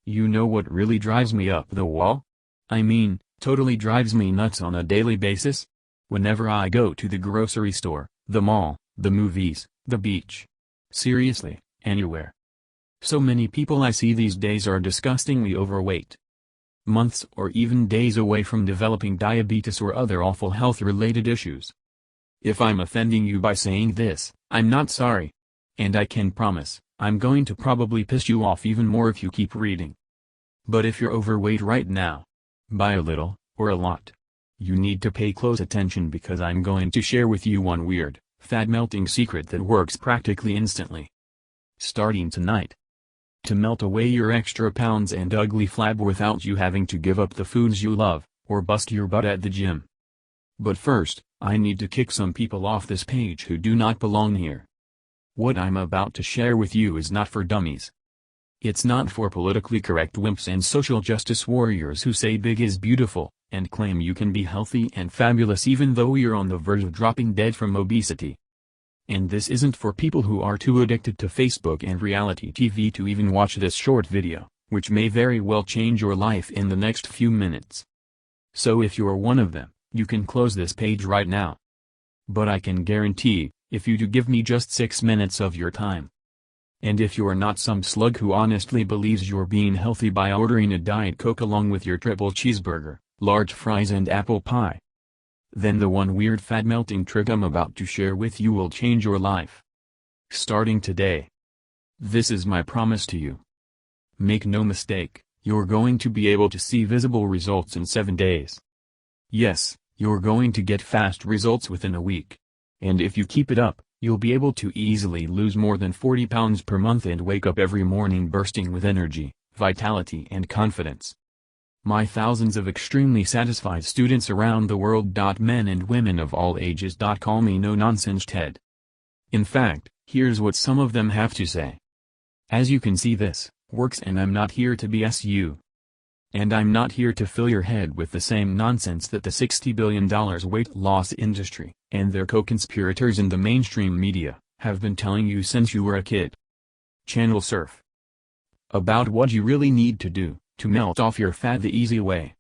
You know what really drives me up the wall? I mean, totally drives me nuts on a daily basis? Whenever I go to the grocery store, the mall, the movies, the beach. Seriously, anywhere. So many people I see these days are disgustingly overweight. Months or even days away from developing diabetes or other awful health-related issues. If I'm offending you by saying this, I'm not sorry. And I can promise, I'm going to probably piss you off even more if you keep reading. But if you're overweight right now, by a little, or a lot, you need to pay close attention because I'm going to share with you one weird, fat-melting secret that works practically instantly. Starting tonight. To melt away your extra pounds and ugly flab without you having to give up the foods you love, or bust your butt at the gym. But first, I need to kick some people off this page who do not belong here. What I'm about to share with you is not for dummies. It's not for politically correct wimps and social justice warriors who say big is beautiful, and claim you can be healthy and fabulous even though you're on the verge of dropping dead from obesity. And this isn't for people who are too addicted to Facebook and reality TV to even watch this short video, which may very well change your life in the next few minutes. So if you're one of them, you can close this page right now. But I can guarantee, if you do give me just 6 minutes of your time. And if you're not some slug who honestly believes you're being healthy by ordering a Diet Coke along with your triple cheeseburger, large fries and apple pie, then the one weird fat-melting trick I'm about to share with you will change your life. Starting today. This is my promise to you. Make no mistake, you're going to be able to see visible results in 7 days. Yes, you're going to get fast results within a week. And if you keep it up, you'll be able to easily lose more than 40 pounds per month and wake up every morning bursting with energy, vitality and confidence. My thousands of extremely satisfied students around the world. Men and women of all ages. Call me no nonsense Ted. In fact, here's what some of them have to say. As you can see, this works, and I'm not here to BS you. And I'm not here to fill your head with the same nonsense that the $60 billion weight loss industry, and their co-conspirators in the mainstream media, have been telling you since you were a kid. Channel surf about what you really need to do, to melt off your fat the easy way.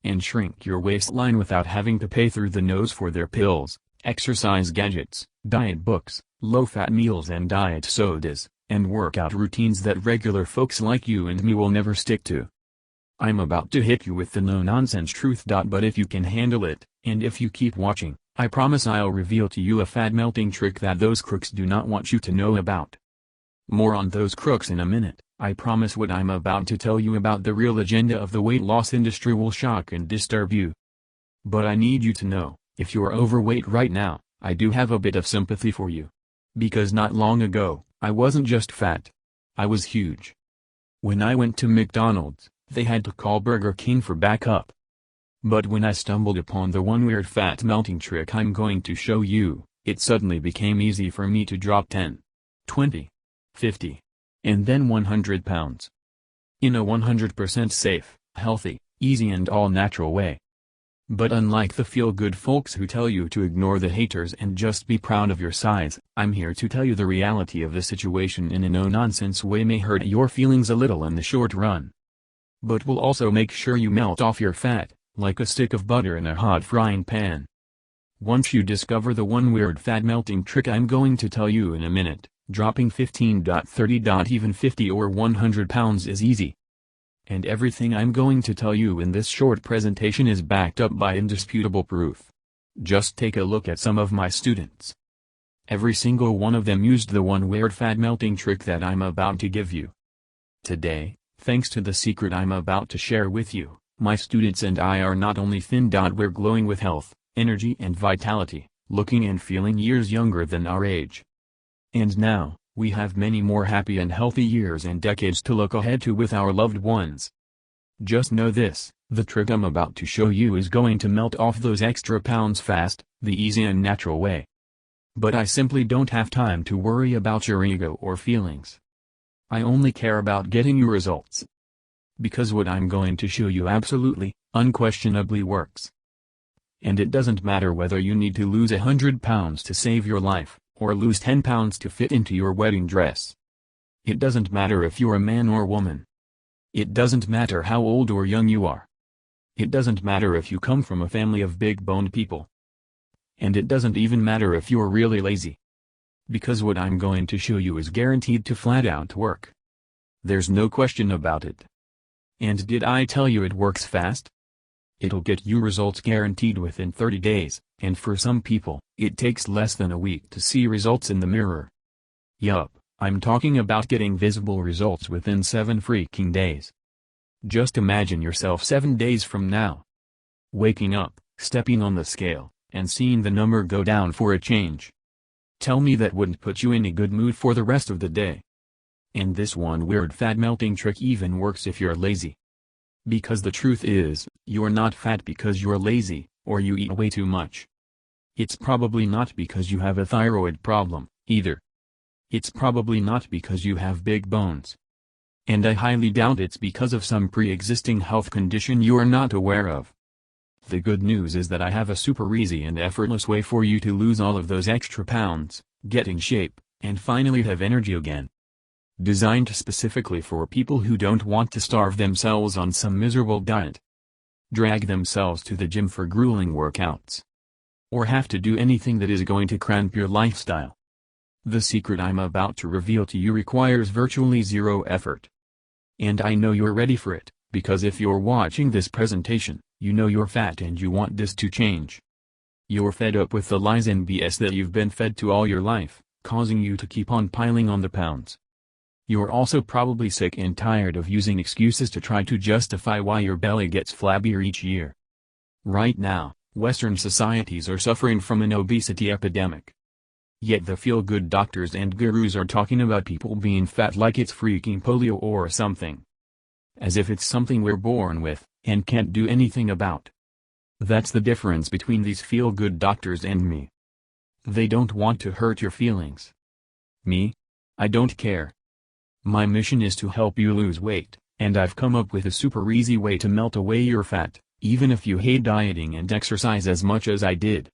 And shrink your waistline without having to pay through the nose for their pills, exercise gadgets, diet books, low-fat meals and diet sodas, and workout routines that regular folks like you and me will never stick to. I'm about to hit you with the no-nonsense truth. But if you can handle it, and if you keep watching, I promise I'll reveal to you a fat-melting trick that those crooks do not want you to know about. More on those crooks in a minute. I promise what I'm about to tell you about the real agenda of the weight loss industry will shock and disturb you. But I need you to know, if you're overweight right now, I do have a bit of sympathy for you. Because not long ago, I wasn't just fat. I was huge. When I went to McDonald's, they had to call Burger King for backup. But when I stumbled upon the one weird fat-melting trick I'm going to show you, it suddenly became easy for me to drop 10, 20, 50, and then 100 pounds. In a 100% safe, healthy, easy and all-natural way. But unlike the feel-good folks who tell you to ignore the haters and just be proud of your size, I'm here to tell you the reality of the situation in a no-nonsense way. May hurt your feelings a little in the short run, but will also make sure you melt off your fat, like a stick of butter in a hot frying pan. Once you discover the one weird fat-melting trick I'm going to tell you in a minute, dropping 15, 30, even 50 or 100 pounds is easy. And everything I'm going to tell you in this short presentation is backed up by indisputable proof. Just take a look at some of my students. Every single one of them used the one weird fat-melting trick that I'm about to give you. Today, thanks to the secret I'm about to share with you, my students and I are not only thin. We're glowing with health, energy and vitality, looking and feeling years younger than our age. And now, we have many more happy and healthy years and decades to look ahead to with our loved ones. Just know this, the trick I'm about to show you is going to melt off those extra pounds fast, the easy and natural way. But I simply don't have time to worry about your ego or feelings. I only care about getting you results. Because what I'm going to show you absolutely, unquestionably works. And it doesn't matter whether you need to lose 100 pounds to save your life, or lose 10 pounds to fit into your wedding dress. It doesn't matter if you're a man or woman. It doesn't matter how old or young you are. It doesn't matter if you come from a family of big-boned people. And it doesn't even matter if you're really lazy. Because what I'm going to show you is guaranteed to flat out work. There's no question about it. And did I tell you it works fast? It'll get you results guaranteed within 30 days, and for some people, it takes less than a week to see results in the mirror. Yup, I'm talking about getting visible results within 7 freaking days. Just imagine yourself 7 days from now. Waking up, stepping on the scale, and seeing the number go down for a change. Tell me that wouldn't put you in a good mood for the rest of the day. And this one weird fat melting trick even works if you're lazy. Because the truth is, you're not fat because you're lazy, or you eat way too much. It's probably not because you have a thyroid problem, either. It's probably not because you have big bones. And I highly doubt it's because of some pre-existing health condition you're not aware of. The good news is that I have a super easy and effortless way for you to lose all of those extra pounds, get in shape, and finally have energy again. Designed specifically for people who don't want to starve themselves on some miserable diet, drag themselves to the gym for grueling workouts, or have to do anything that is going to cramp your lifestyle. The secret I'm about to reveal to you requires virtually zero effort. And I know you're ready for it, because if you're watching this presentation, you know you're fat and you want this to change. You're fed up with the lies and BS that you've been fed to all your life, causing you to keep on piling on the pounds. You're also probably sick and tired of using excuses to try to justify why your belly gets flabbier each year. Right now, Western societies are suffering from an obesity epidemic. Yet the feel-good doctors and gurus are talking about people being fat like it's freaking polio or something. As if it's something we're born with, and can't do anything about. That's the difference between these feel-good doctors and me. They don't want to hurt your feelings. Me? I don't care. My mission is to help you lose weight, and I've come up with a super easy way to melt away your fat, even if you hate dieting and exercise as much as I did.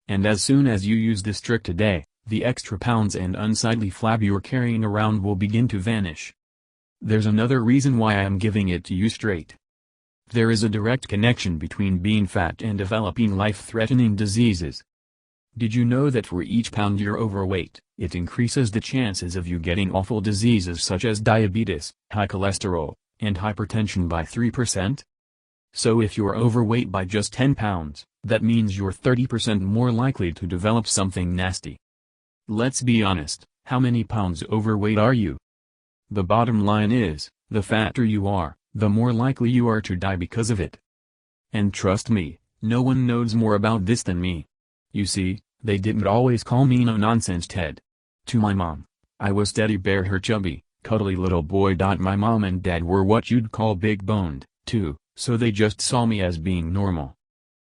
And as soon as you use this trick today, the extra pounds and unsightly flab you're carrying around will begin to vanish. There's another reason why I am giving it to you straight. There is a direct connection between being fat and developing life-threatening diseases. Did you know that for each pound you're overweight, it increases the chances of you getting awful diseases such as diabetes, high cholesterol, and hypertension by 3%? So if you're overweight by just 10 pounds, that means you're 30% more likely to develop something nasty. Let's be honest, how many pounds overweight are you? The bottom line is, the fatter you are, the more likely you are to die because of it. And trust me, no one knows more about this than me. You see, they didn't always call me no-nonsense Ted. To my mom, I was Teddy Bear, her chubby, cuddly little boy. My mom and dad were what you'd call big-boned, too, so they just saw me as being normal.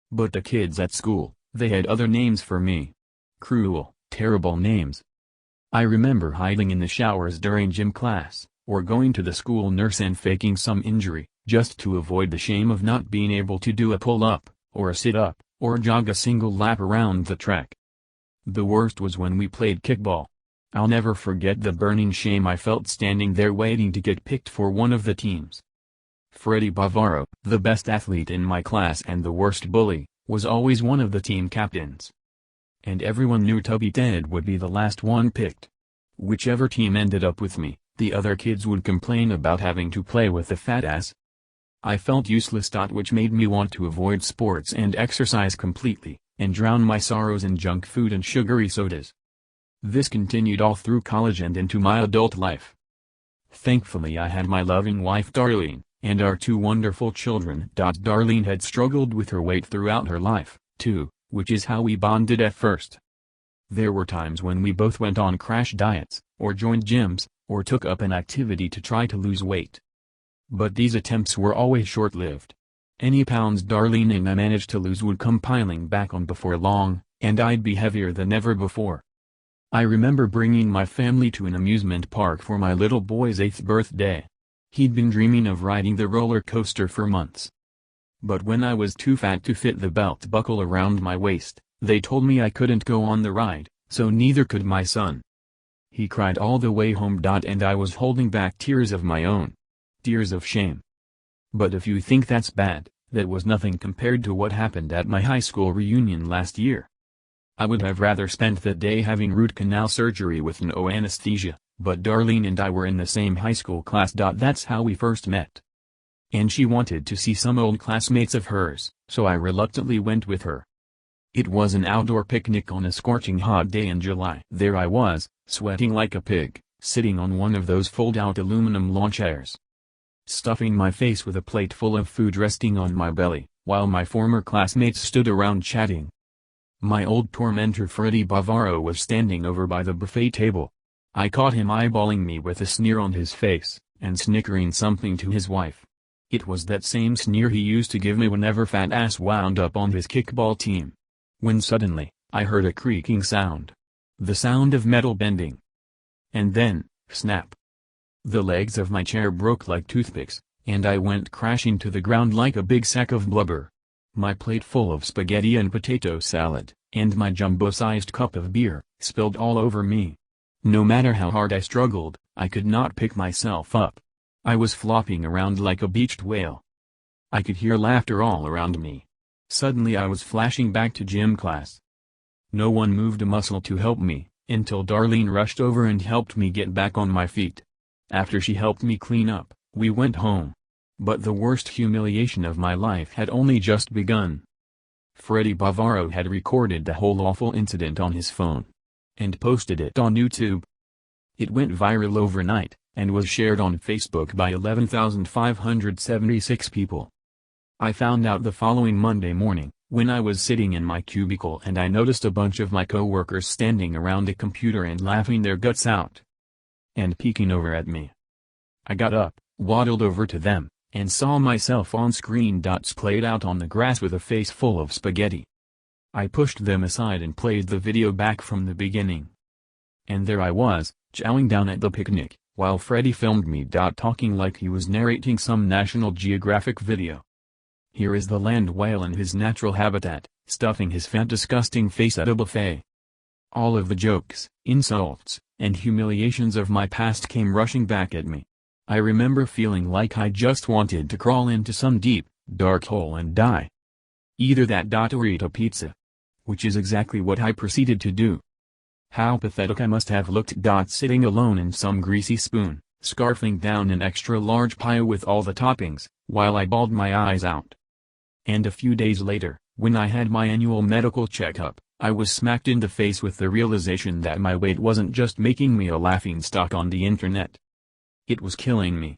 But the kids at school, they had other names for me. Cruel, terrible names. I remember hiding in the showers during gym class, or going to the school nurse and faking some injury, just to avoid the shame of not being able to do a pull-up, or a sit-up, or jog a single lap around the track. The worst was when we played kickball. I'll never forget the burning shame I felt standing there waiting to get picked for one of the teams. Freddie Bavaro, the best athlete in my class and the worst bully, was always one of the team captains. And everyone knew Tubby Ted would be the last one picked. Whichever team ended up with me, the other kids would complain about having to play with the fat ass. I felt useless. Which made me want to avoid sports and exercise completely, and drown my sorrows in junk food and sugary sodas. This continued all through college and into my adult life. Thankfully I had my loving wife Darlene, and our 2 wonderful children. Darlene had struggled with her weight throughout her life, too, which is how we bonded at first. There were times when we both went on crash diets, or joined gyms, or took up an activity to try to lose weight. But these attempts were always short-lived. Any pounds Darlene and I managed to lose would come piling back on before long, and I'd be heavier than ever before. I remember bringing my family to an amusement park for my little boy's 8th birthday. He'd been dreaming of riding the roller coaster for months. But when I was too fat to fit the belt buckle around my waist, they told me I couldn't go on the ride, so neither could my son. He cried all the way home. And I was holding back tears of my own. Tears of shame. But if you think that's bad, that was nothing compared to what happened at my high school reunion last year. I would have rather spent the day having root canal surgery with no anesthesia, but Darlene and I were in the same high school class. That's how we first met. And she wanted to see some old classmates of hers, so I reluctantly went with her. It was an outdoor picnic on a scorching hot day in July. There I was, sweating like a pig, sitting on one of those fold-out aluminum lawn chairs, stuffing my face with a plate full of food resting on my belly, while my former classmates stood around chatting. My old tormentor Freddie Bavaro was standing over by the buffet table. I caught him eyeballing me with a sneer on his face, and snickering something to his wife. It was that same sneer he used to give me whenever fat ass wound up on his kickball team. When suddenly, I heard a creaking sound. The sound of metal bending. And then, snap. The legs of my chair broke like toothpicks, and I went crashing to the ground like a big sack of blubber. My plate full of spaghetti and potato salad, and my jumbo-sized cup of beer, spilled all over me. No matter how hard I struggled, I could not pick myself up. I was flopping around like a beached whale. I could hear laughter all around me. Suddenly I was flashing back to gym class. No one moved a muscle to help me, until Darlene rushed over and helped me get back on my feet. After she helped me clean up, we went home. But the worst humiliation of my life had only just begun. Freddie Bavaro had recorded the whole awful incident on his phone, and posted it on YouTube. It went viral overnight, and was shared on Facebook by 11,576 people. I found out the following Monday morning, when I was sitting in my cubicle and I noticed a bunch of my coworkers standing around the computer and laughing their guts out, and peeking over at me. I got up, waddled over to them, and saw myself on screen. Splayed out on the grass with a face full of spaghetti. I pushed them aside and played the video back from the beginning. And there I was, chowing down at the picnic, while Freddie filmed me. Talking like he was narrating some National Geographic video. Here is the land whale in his natural habitat, stuffing his fat disgusting face at a buffet. All of the jokes, insults, and humiliations of my past came rushing back at me. I remember feeling like I just wanted to crawl into some deep, dark hole and die. Either that or eat a pizza. Which is exactly what I proceeded to do. How pathetic I must have looked. Sitting alone in some greasy spoon, scarfing down an extra large pie with all the toppings, while I bawled my eyes out. And a few days later, when I had my annual medical checkup, I was smacked in the face with the realization that my weight wasn't just making me a laughingstock on the internet. It was killing me.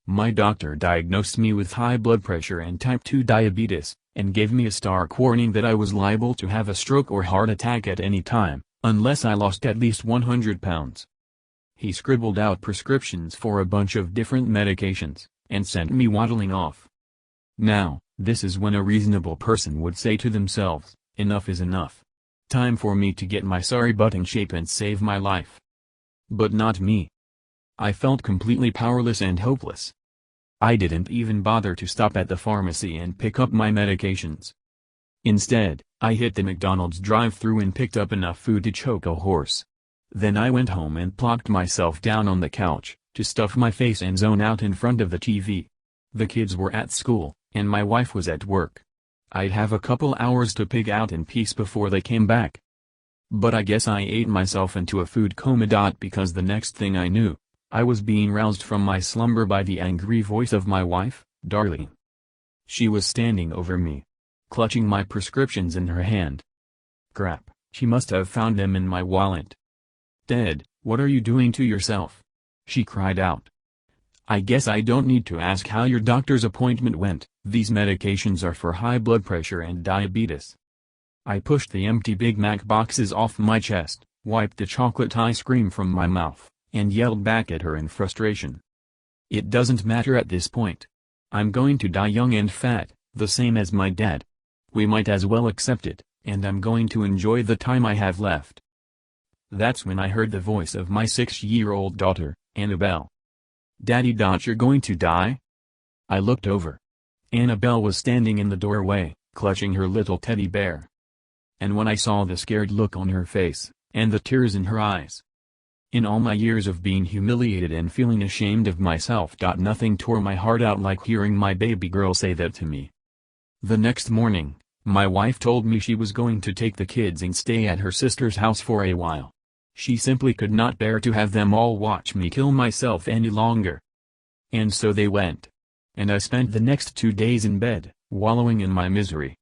My doctor diagnosed me with high blood pressure and type 2 diabetes, and gave me a stark warning that I was liable to have a stroke or heart attack at any time, unless I lost at least 100 pounds. He scribbled out prescriptions for a bunch of different medications, and sent me waddling off. Now, this is when a reasonable person would say to themselves, enough is enough. Time for me to get my sorry butt in shape and save my life. But not me. I felt completely powerless and hopeless. I didn't even bother to stop at the pharmacy and pick up my medications. Instead, I hit the McDonald's drive-thru and picked up enough food to choke a horse. Then I went home and plopped myself down on the couch, to stuff my face and zone out in front of the TV. The kids were at school, and my wife was at work. I'd have a couple hours to pig out in peace before they came back. But I guess I ate myself into a food coma. Because the next thing I knew, I was being roused from my slumber by the angry voice of my wife, Darlene. She was standing over me, clutching my prescriptions in her hand. Crap, she must have found them in my wallet. "Dad, what are you doing to yourself?" she cried out. "I guess I don't need to ask how your doctor's appointment went. These medications are for high blood pressure and diabetes." I pushed the empty Big Mac boxes off my chest, wiped the chocolate ice cream from my mouth, and yelled back at her in frustration. "It doesn't matter at this point. I'm going to die young and fat, the same as my dad. We might as well accept it, and I'm going to enjoy the time I have left." That's when I heard the voice of my 6-year-old daughter, Annabelle. "Daddy, you're going to die?" I looked over. Annabelle was standing in the doorway, clutching her little teddy bear. And when I saw the scared look on her face, and the tears in her eyes, In all my years of being humiliated and feeling ashamed of myself. Nothing tore my heart out like hearing my baby girl say that to me. The next morning, my wife told me she was going to take the kids and stay at her sister's house for a while. She simply could not bear to have them all watch me kill myself any longer. And so they went. And I spent the next 2 days in bed, wallowing in my misery.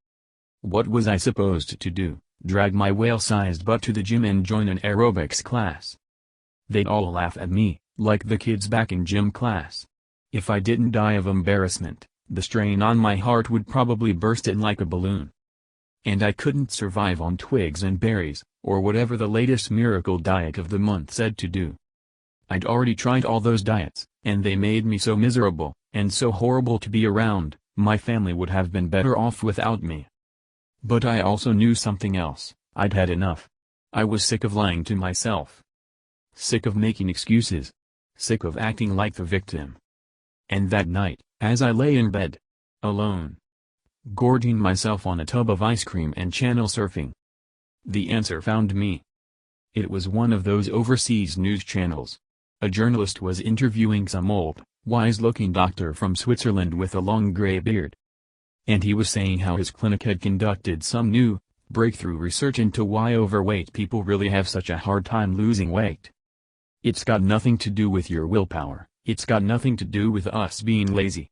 What was I supposed to do? Drag my whale-sized butt to the gym and join an aerobics class? They'd all laugh at me, like the kids back in gym class. If I didn't die of embarrassment, the strain on my heart would probably burst it like a balloon. And I couldn't survive on twigs and berries, or whatever the latest miracle diet of the month said to do. I'd already tried all those diets, and they made me so miserable, and so horrible to be around. My family would have been better off without me. But I also knew something else. I'd had enough. I was sick of lying to myself. Sick of making excuses. Sick of acting like the victim. And that night, as I lay in bed, alone, gorging myself on a tub of ice cream and channel surfing, the answer found me. It was one of those overseas news channels. A journalist was interviewing some old, wise-looking doctor from Switzerland with a long gray beard. And he was saying how his clinic had conducted some new, breakthrough research into why overweight people really have such a hard time losing weight. It's got nothing to do with your willpower, it's got nothing to do with us being lazy.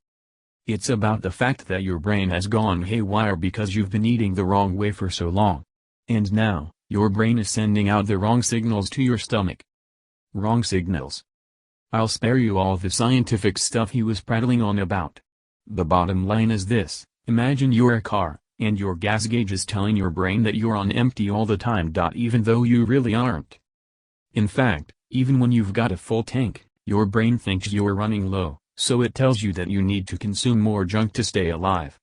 It's about the fact that your brain has gone haywire because you've been eating the wrong way for so long. And now, your brain is sending out the wrong signals to your stomach. Wrong signals. I'll spare you all the scientific stuff he was prattling on about. The bottom line is this: imagine you're a car, and your gas gauge is telling your brain that you're on empty all the time. Even though you really aren't. In fact, even when you've got a full tank, your brain thinks you're running low, so it tells you that you need to consume more junk to stay alive.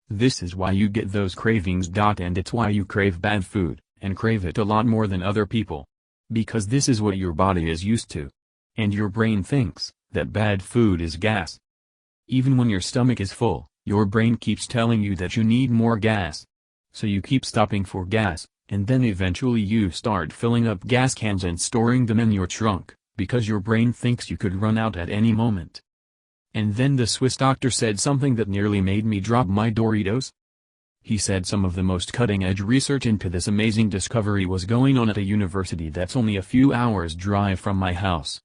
This is why you get those cravings. And it's why you crave bad food, and crave it a lot more than other people. Because this is what your body is used to. And your brain thinks that bad food is gas. Even when your stomach is full, your brain keeps telling you that you need more gas. So you keep stopping for gas, and then eventually you start filling up gas cans and storing them in your trunk, because your brain thinks you could run out at any moment. And then the Swiss doctor said something that nearly made me drop my Doritos. He said some of the most cutting-edge research into this amazing discovery was going on at a university that's only a few hours' drive from my house.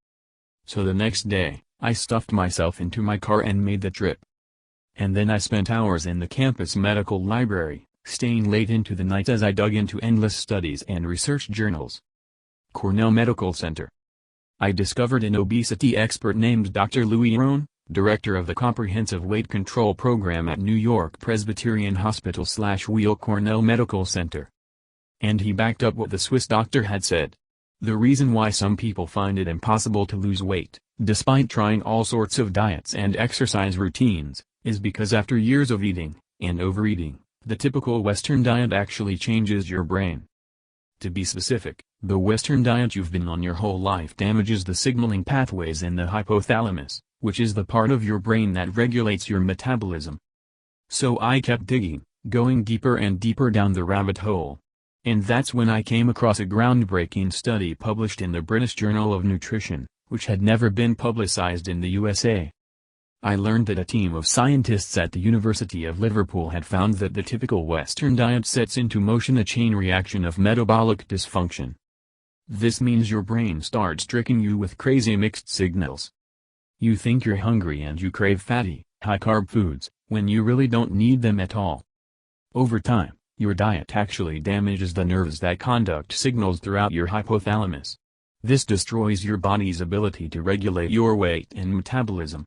So the next day, I stuffed myself into my car and made the trip. And then I spent hours in the campus medical library, staying late into the night as I dug into endless studies and research journals. Cornell Medical Center. I discovered an obesity expert named Dr. Louis Rohn, director of the Comprehensive Weight Control Program at New York Presbyterian Hospital/Weill Cornell Medical Center. And he backed up what the Swiss doctor had said. The reason why some people find it impossible to lose weight, despite trying all sorts of diets and exercise routines, is because after years of eating, and overeating, the typical Western diet actually changes your brain. To be specific, the Western diet you've been on your whole life damages the signaling pathways in the hypothalamus, which is the part of your brain that regulates your metabolism. So I kept digging, going deeper and deeper down the rabbit hole. And that's when I came across a groundbreaking study published in the British Journal of Nutrition, which had never been publicized in the USA. I learned that a team of scientists at the University of Liverpool had found that the typical Western diet sets into motion a chain reaction of metabolic dysfunction. This means your brain starts tricking you with crazy mixed signals. You think you're hungry and you crave fatty, high-carb foods, when you really don't need them at all. Over time, your diet actually damages the nerves that conduct signals throughout your hypothalamus. This destroys your body's ability to regulate your weight and metabolism.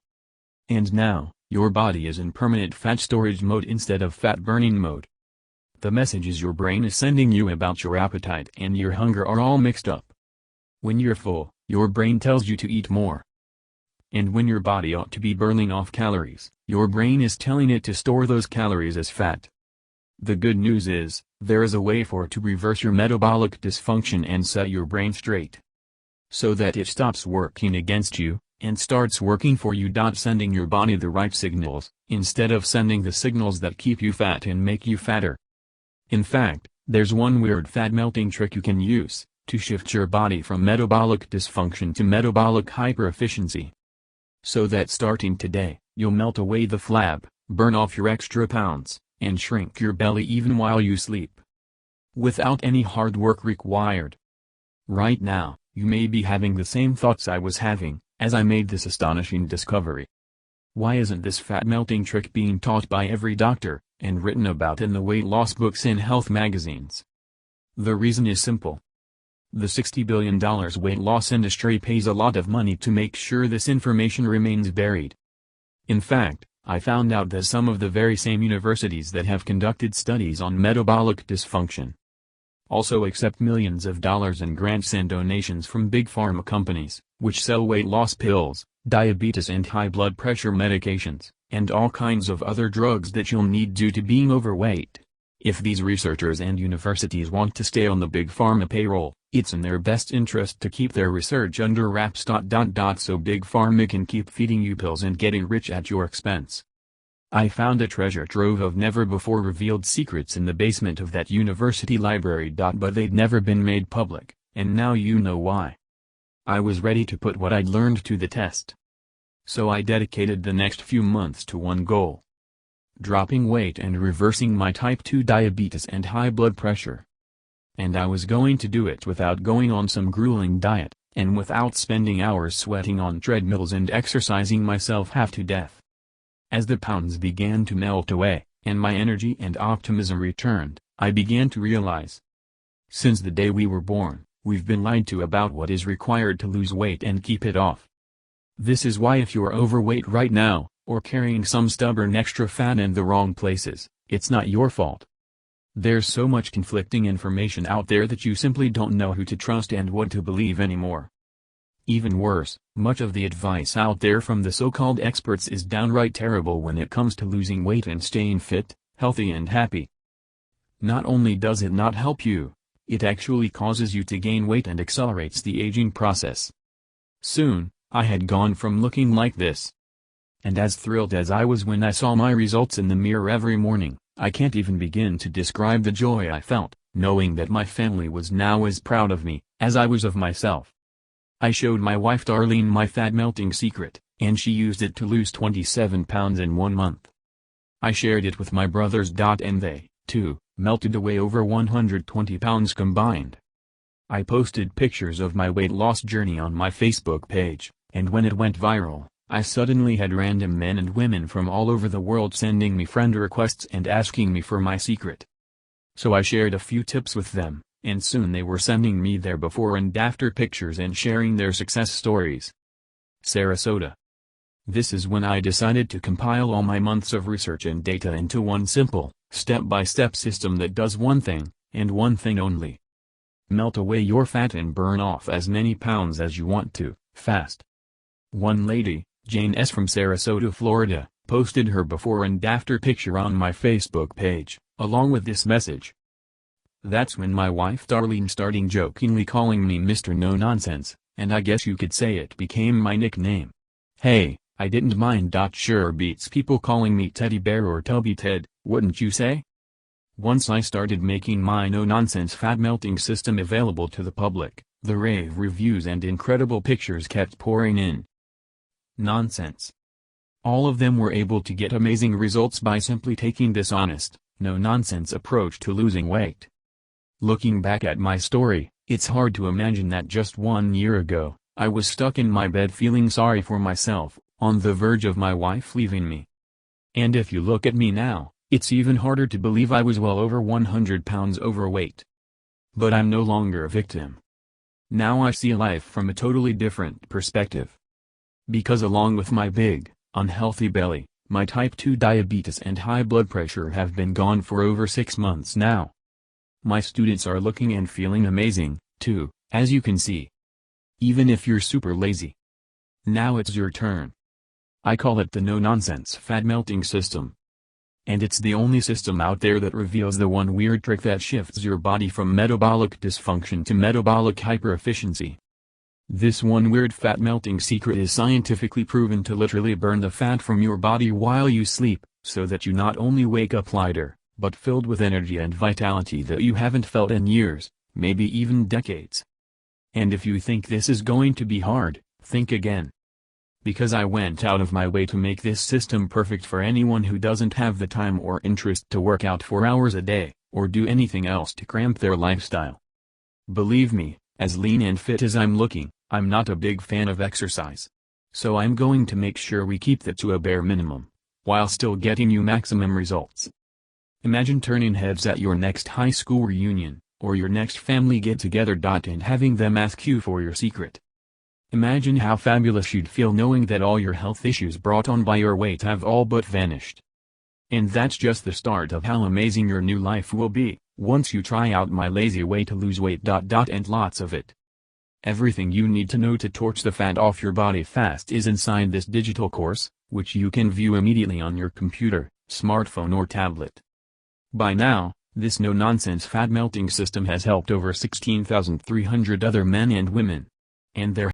And now, your body is in permanent fat storage mode instead of fat burning mode. The messages your brain is sending you about your appetite and your hunger are all mixed up. When you're full, your brain tells you to eat more. And when your body ought to be burning off calories, your brain is telling it to store those calories as fat. The good news is, there is a way to reverse your metabolic dysfunction and set your brain straight. So that it stops working against you, and starts working for you. Sending your body the right signals, instead of sending the signals that keep you fat and make you fatter. In fact, there's one weird fat melting trick you can use, to shift your body from metabolic dysfunction to metabolic hyperefficiency. So that starting today, you'll melt away the flab, burn off your extra pounds, and shrink your belly even while you sleep, without any hard work required. Right now, you may be having the same thoughts I was having, as I made this astonishing discovery. Why isn't this fat-melting trick being taught by every doctor, and written about in the weight loss books and health magazines? The reason is simple. The $60 billion weight loss industry pays a lot of money to make sure this information remains buried. In fact, I found out that some of the very same universities that have conducted studies on metabolic dysfunction also accept millions of dollars in grants and donations from big pharma companies, which sell weight loss pills, diabetes and high blood pressure medications, and all kinds of other drugs that you'll need due to being overweight. If these researchers and universities want to stay on the big pharma payroll, it's in their best interest to keep their research under wraps. So big pharma can keep feeding you pills and getting rich at your expense. I found a treasure trove of never-before-revealed secrets in the basement of that university library. But they'd never been made public, and now you know why. I was ready to put what I'd learned to the test. So I dedicated the next few months to one goal: dropping weight and reversing my type 2 diabetes and high blood pressure. And I was going to do it without going on some grueling diet, and without spending hours sweating on treadmills and exercising myself half to death. As the pounds began to melt away, and my energy and optimism returned, I began to realize. Since the day we were born, we've been lied to about what is required to lose weight and keep it off. This is why if you're overweight right now, or carrying some stubborn extra fat in the wrong places, it's not your fault. There's so much conflicting information out there that you simply don't know who to trust and what to believe anymore. Even worse, much of the advice out there from the so-called experts is downright terrible when it comes to losing weight and staying fit, healthy and happy. Not only does it not help you, it actually causes you to gain weight and accelerates the aging process. Soon, I had gone from looking like this. And as thrilled as I was when I saw my results in the mirror every morning, I can't even begin to describe the joy I felt, knowing that my family was now as proud of me as I was of myself. I showed my wife Darlene my fat-melting secret, and she used it to lose 27 pounds in 1 month. I shared it with my brothers. And they, too, melted away over 120 pounds combined. I posted pictures of my weight loss journey on my Facebook page, and when it went viral, I suddenly had random men and women from all over the world sending me friend requests and asking me for my secret. So I shared a few tips with them, and soon they were sending me their before and after pictures and sharing their success stories. Sarasota. This is when I decided to compile all my months of research and data into one simple, step-by-step system that does one thing, and one thing only. Melt away your fat and burn off as many pounds as you want to, fast. One lady, Jane S. from Sarasota, Florida, posted her before and after picture on my Facebook page, along with this message. That's when my wife Darlene started jokingly calling me Mr. No Nonsense, and I guess you could say it became my nickname. Hey, I didn't mind. Sure beats people calling me Teddy Bear or Tubby Ted, wouldn't you say? Once I started making my no-nonsense fat-melting system available to the public, the rave reviews and incredible pictures kept pouring in. Nonsense. All of them were able to get amazing results by simply taking this honest, no-nonsense approach to losing weight. Looking back at my story, it's hard to imagine that just 1 year ago, I was stuck in my bed feeling sorry for myself, on the verge of my wife leaving me. And if you look at me now, it's even harder to believe I was well over 100 pounds overweight. But I'm no longer a victim. Now I see life from a totally different perspective. Because along with my big, unhealthy belly, my type 2 diabetes and high blood pressure have been gone for over 6 months now. My students are looking and feeling amazing, too, as you can see. Even if you're super lazy. Now it's your turn. I call it the no-nonsense fat-melting system. And it's the only system out there that reveals the one weird trick that shifts your body from metabolic dysfunction to metabolic hyperefficiency. This one weird fat-melting secret is scientifically proven to literally burn the fat from your body while you sleep, so that you not only wake up lighter, but filled with energy and vitality that you haven't felt in years, maybe even decades. And if you think this is going to be hard, think again. Because I went out of my way to make this system perfect for anyone who doesn't have the time or interest to work out 4 hours a day, or do anything else to cramp their lifestyle. Believe me, as lean and fit as I'm looking, I'm not a big fan of exercise. So I'm going to make sure we keep that to a bare minimum, while still getting you maximum results. Imagine turning heads at your next high school reunion, or your next family get-together. And having them ask you for your secret. Imagine how fabulous you'd feel knowing that all your health issues brought on by your weight have all but vanished. And that's just the start of how amazing your new life will be, once you try out my lazy way to lose weight. And lots of it. Everything you need to know to torch the fat off your body fast is inside this digital course, which you can view immediately on your computer, smartphone or tablet. By now, this no-nonsense fat melting system has helped over 16,300 other men and women. And they're